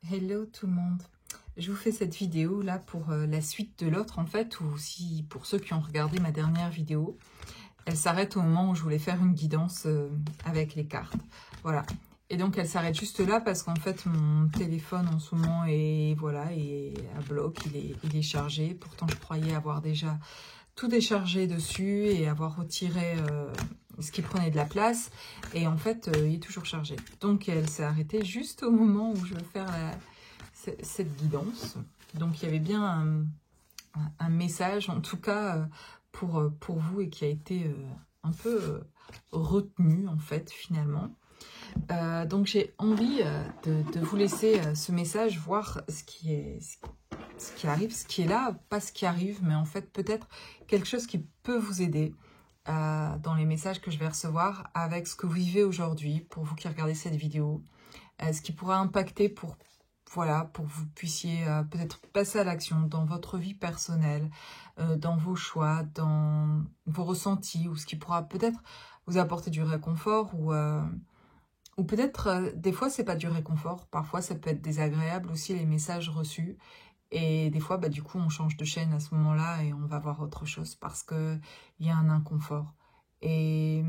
Hello tout le monde. Je vous fais cette vidéo là pour la suite de l'autre en fait, ou si pour ceux qui ont regardé ma dernière vidéo, elle s'arrête au moment où je voulais faire une guidance avec les cartes. Voilà. Et donc elle s'arrête juste là parce qu'en fait mon téléphone en ce moment est voilà est à bloc, il est chargé. Pourtant je croyais avoir déjà tout déchargé dessus et avoir retiré ce qui prenait de la place. Et en fait il est toujours chargé. Donc elle s'est arrêtée juste au moment où je veux faire cette guidance. Donc il y avait bien un message, en tout cas pour vous, et qui a été un peu retenu en fait finalement. Donc j'ai envie de vous laisser ce message, voir ce qui arrive, ce qui est là, pas ce qui arrive, mais en fait peut-être quelque chose qui peut vous aider dans les messages que je vais recevoir avec ce que vous vivez aujourd'hui, pour vous qui regardez cette vidéo, ce qui pourra impacter pour que vous puissiez peut-être passer à l'action dans votre vie personnelle, dans vos choix, dans vos ressentis, ou ce qui pourra peut-être vous apporter du réconfort, ou peut-être des fois c'est pas du réconfort, parfois ça peut être désagréable aussi les messages reçus, et des fois du coup on change de chaîne à ce moment-là et on va voir autre chose parce que il y a un inconfort. Et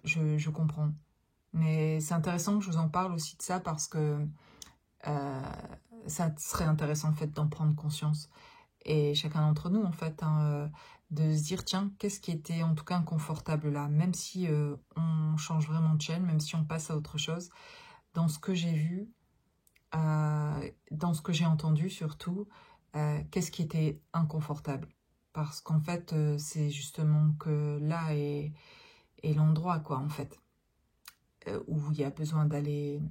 je comprends. Mais c'est intéressant que je vous en parle aussi de ça parce que euh, ça serait intéressant en fait d'en prendre conscience. Et chacun d'entre nous en fait, de se dire tiens, qu'est-ce qui était en tout cas inconfortable là, même si on change vraiment de chaîne, même si on passe à autre chose, dans ce que j'ai vu, dans ce que j'ai entendu surtout, qu'est-ce qui était inconfortable. Parce qu'en fait, c'est justement que là est l'endroit quoi en fait, où il y a besoin d'aller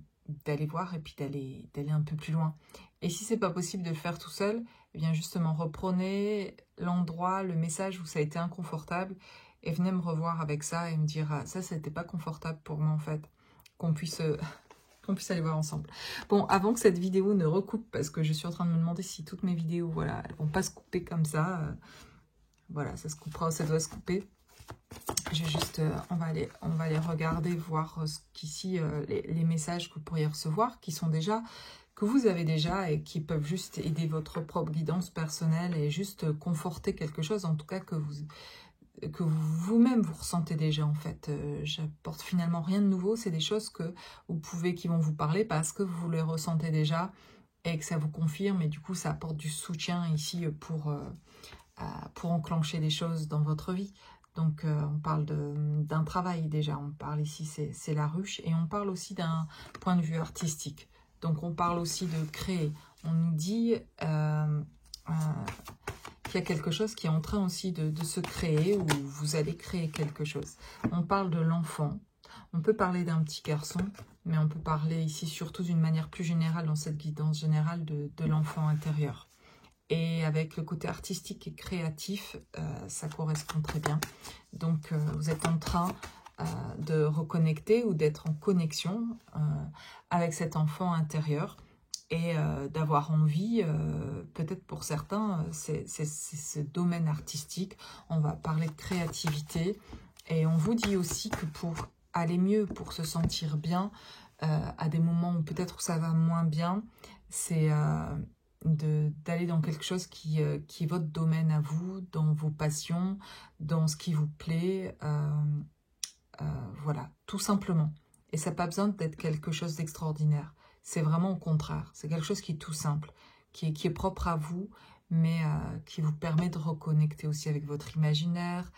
voir et puis d'aller un peu plus loin. Et si c'est pas possible de le faire tout seul, eh bien justement reprenez l'endroit, le message où ça a été inconfortable et venez me revoir avec ça et me dire ah, ça c'était pas confortable pour moi en fait, qu'on puisse qu'on puisse aller voir ensemble. Bon, avant que cette vidéo ne recoupe, parce que je suis en train de me demander si toutes mes vidéos, voilà, elles vont pas se couper comme ça. Voilà, ça se coupera, ça doit se couper. J'ai juste, on va aller regarder, voir ce qu'ici, les messages que vous pourriez recevoir, qui sont déjà, que vous avez déjà et qui peuvent juste aider votre propre guidance personnelle et juste conforter quelque chose, en tout cas que vous-même vous ressentez déjà en fait. J'apporte finalement rien de nouveau, c'est des choses que vous pouvez, qui vont vous parler parce que vous les ressentez déjà et que ça vous confirme, et du coup ça apporte du soutien ici pour enclencher des choses dans votre vie. Donc on parle d'un travail déjà, on parle ici, c'est la ruche, et on parle aussi d'un point de vue artistique. Donc on parle aussi de créer. On nous dit qu'il y a quelque chose qui est en train aussi de se créer, ou vous allez créer quelque chose. On parle de l'enfant, on peut parler d'un petit garçon, mais on peut parler ici surtout d'une manière plus générale, dans cette guidance générale, de l'enfant intérieur. Et avec le côté artistique et créatif, ça correspond très bien. Donc, vous êtes en train de reconnecter ou d'être en connexion avec cet enfant intérieur et d'avoir envie, peut-être pour certains, c'est ce domaine artistique. On va parler de créativité et on vous dit aussi que pour aller mieux, pour se sentir bien, à des moments où peut-être ça va moins bien, c'est d'aller dans quelque chose qui est votre domaine à vous, dans vos passions, dans ce qui vous plaît, voilà, tout simplement. Et ça n'a pas besoin d'être quelque chose d'extraordinaire. C'est vraiment au contraire. C'est quelque chose qui est tout simple, qui est propre à vous, mais qui vous permet de reconnecter aussi avec votre imaginaire,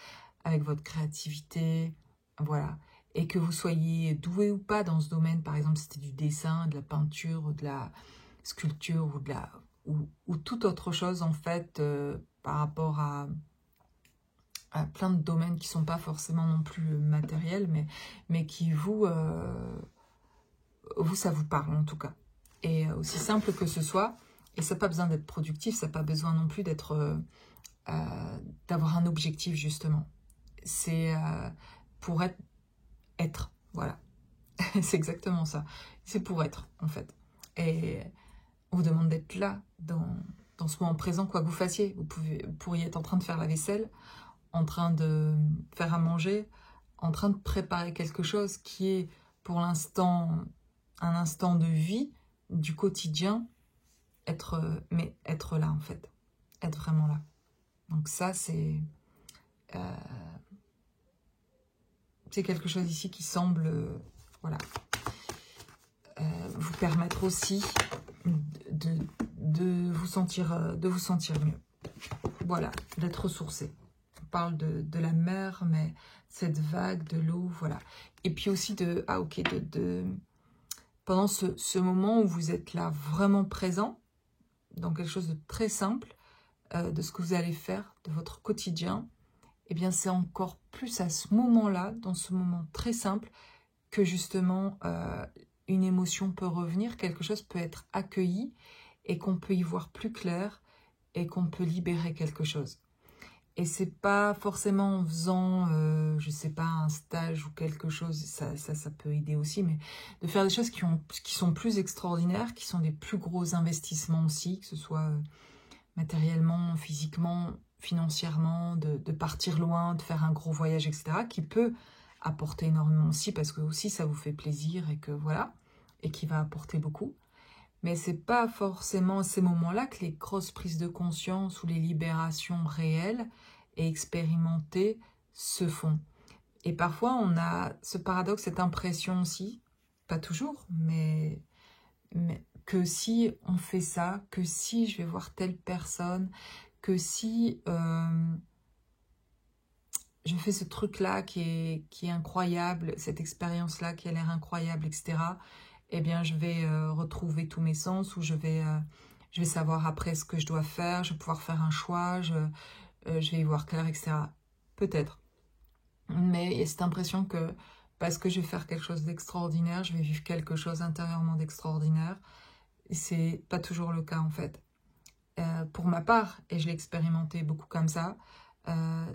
avec votre créativité, voilà. Et que vous soyez doué ou pas dans ce domaine, par exemple, si c'était du dessin, de la peinture, de la sculpture ou toute autre chose, en fait, par rapport à plein de domaines qui ne sont pas forcément non plus matériels, mais qui vous, ça vous parle en tout cas. Et aussi simple que ce soit, et ça n'a pas besoin d'être productif, ça n'a pas besoin non plus d'être d'avoir un objectif justement. C'est pour être, voilà. C'est exactement ça. C'est pour être en fait. Et on vous demande d'être là, dans ce moment présent, quoi que vous fassiez. Vous pourriez être en train de faire la vaisselle, en train de faire à manger, en train de préparer quelque chose qui est pour l'instant un instant de vie, du quotidien, mais être là en fait, être vraiment là. Donc ça c'est quelque chose ici qui semble, voilà, vous permettre aussi de vous sentir mieux. Voilà, d'être ressourcé. On parle de la mer, mais cette vague, de l'eau, voilà. Et puis aussi pendant ce moment où vous êtes là vraiment présent, dans quelque chose de très simple, de ce que vous allez faire, de votre quotidien, eh bien c'est encore plus à ce moment-là, dans ce moment très simple, que justement une émotion peut revenir, quelque chose peut être accueilli et qu'on peut y voir plus clair et qu'on peut libérer quelque chose. Et c'est pas forcément en faisant, je sais pas, un stage ou quelque chose, ça peut aider aussi, mais de faire des choses qui sont plus extraordinaires, qui sont des plus gros investissements aussi, que ce soit matériellement, physiquement, financièrement, de partir loin, de faire un gros voyage, etc., qui peut apporter énormément aussi, parce que aussi ça vous fait plaisir et que voilà, et qui va apporter beaucoup. Mais c'est pas forcément à ces moments-là que les grosses prises de conscience ou les libérations réelles et expérimentées se font. Et parfois, on a ce paradoxe, cette impression aussi, pas toujours, mais que si on fait ça, que si je vais voir telle personne, que si je fais ce truc-là qui est incroyable, cette expérience-là qui a l'air incroyable, etc., eh bien, je vais retrouver tous mes sens, ou je vais savoir après ce que je dois faire, je vais pouvoir faire un choix, je vais y voir clair, etc. Peut-être. Mais il y a cette impression que parce que je vais faire quelque chose d'extraordinaire, je vais vivre quelque chose intérieurement d'extraordinaire. Et c'est pas toujours le cas, en fait. Pour ma part, et je l'ai expérimenté beaucoup comme ça,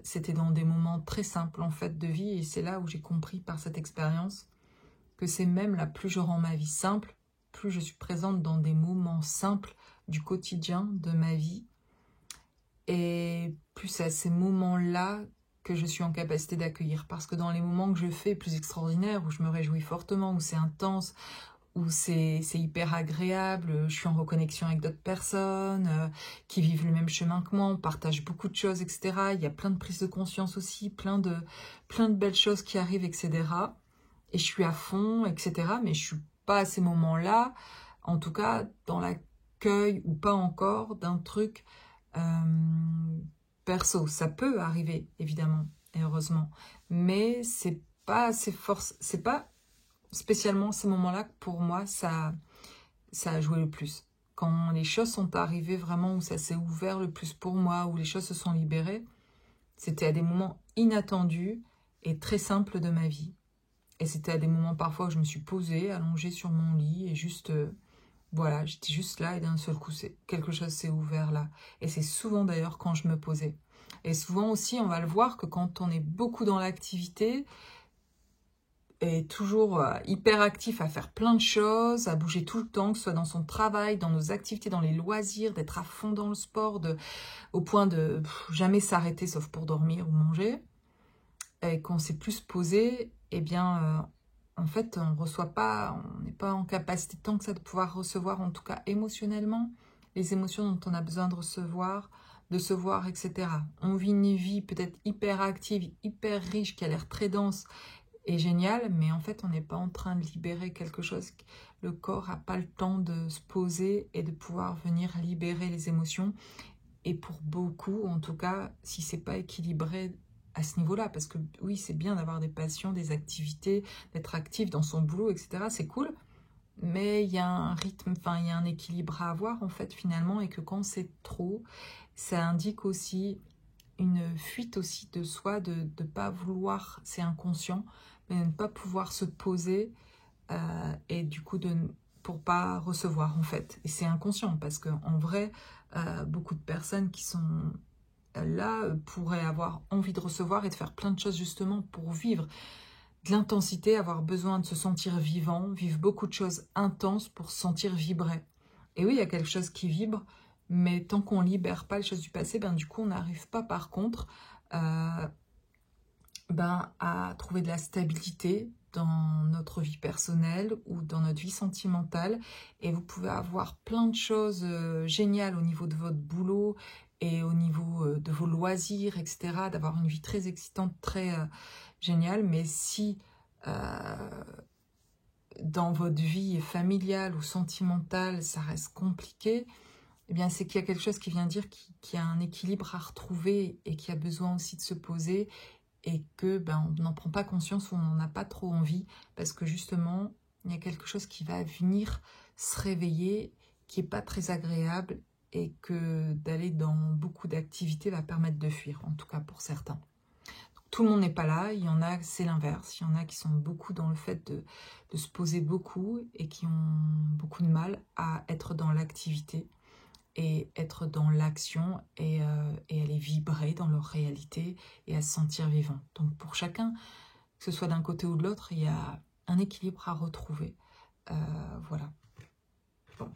c'était dans des moments très simples, en fait, de vie, et c'est là où j'ai compris par cette expérience que c'est même là, plus je rends ma vie simple, plus je suis présente dans des moments simples du quotidien de ma vie, et plus c'est à ces moments-là que je suis en capacité d'accueillir. Parce que dans les moments que je fais plus extraordinaires, où je me réjouis fortement, où c'est intense, où c'est hyper agréable, je suis en reconnexion avec d'autres personnes qui vivent le même chemin que moi, on partage beaucoup de choses, etc. Il y a plein de prises de conscience aussi, plein de belles choses qui arrivent, etc. Et je suis à fond, etc. Mais je suis pas à ces moments-là, en tout cas dans l'accueil ou pas encore d'un truc perso. Ça peut arriver, évidemment, et heureusement. Mais c'est pas assez c'est pas spécialement ces moments-là que pour moi, ça a joué le plus. Quand les choses sont arrivées vraiment, où ça s'est ouvert le plus pour moi, où les choses se sont libérées, c'était à des moments inattendus et très simples de ma vie. Et c'était à des moments parfois où je me suis posée, allongée sur mon lit, et juste, voilà, j'étais juste là, et d'un seul coup, quelque chose s'est ouvert là. Et c'est souvent d'ailleurs quand je me posais. Et souvent aussi, on va le voir que quand on est beaucoup dans l'activité, et toujours hyper actif à faire plein de choses, à bouger tout le temps, que ce soit dans son travail, dans nos activités, dans les loisirs, d'être à fond dans le sport, au point de jamais s'arrêter sauf pour dormir ou manger, et qu'on s'est plus posé, eh bien, en fait, on n'est pas en capacité tant que ça de pouvoir recevoir, en tout cas émotionnellement, les émotions dont on a besoin de recevoir, de se voir, etc. On vit une vie peut-être hyper active, hyper riche, qui a l'air très dense et géniale, mais en fait, on n'est pas en train de libérer quelque chose. Le corps n'a pas le temps de se poser et de pouvoir venir libérer les émotions. Et pour beaucoup, en tout cas, si c'est pas équilibré à ce niveau-là, parce que oui, c'est bien d'avoir des passions, des activités, d'être actif dans son boulot, etc. C'est cool, mais il y a un rythme, enfin, il y a un équilibre à avoir, en fait, finalement, et que quand c'est trop, ça indique aussi une fuite aussi de soi, de ne pas vouloir, c'est inconscient, mais de ne pas pouvoir se poser et du coup pour pas recevoir, en fait. Et c'est inconscient, parce qu'en vrai, beaucoup de personnes qui sont là pourraient avoir envie de recevoir et de faire plein de choses justement pour vivre de l'intensité, avoir besoin de se sentir vivant, vivre beaucoup de choses intenses pour se sentir vibrer. Et oui, il y a quelque chose qui vibre, mais tant qu'on ne libère pas les choses du passé, ben, du coup, on n'arrive pas par contre à trouver de la stabilité dans notre vie personnelle ou dans notre vie sentimentale. Et vous pouvez avoir plein de choses géniales au niveau de votre boulot et au niveau de vos loisirs, etc. D'avoir une vie très excitante, très géniale. Mais si dans votre vie familiale ou sentimentale, ça reste compliqué, eh bien c'est qu'il y a quelque chose qui vient dire qu'il y a un équilibre à retrouver et qui a besoin aussi de se poser et que on n'en prend pas conscience ou on n'en a pas trop envie parce que justement, il y a quelque chose qui va venir se réveiller qui n'est pas très agréable et que d'aller dans beaucoup d'activités va permettre de fuir, en tout cas pour certains. Donc, tout le monde n'est pas là, il y en a, c'est l'inverse, il y en a qui sont beaucoup dans le fait de se poser beaucoup et qui ont beaucoup de mal à être dans l'activité et être dans l'action et aller vibrer dans leur réalité et à se sentir vivant. Donc pour chacun, que ce soit d'un côté ou de l'autre, il y a un équilibre à retrouver. Voilà. Bon.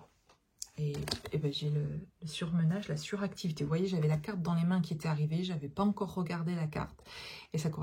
Et ben, j'ai le surmenage, la suractivité. Vous voyez, j'avais la carte dans les mains qui était arrivée, j'avais pas encore regardé la carte. Et ça correspond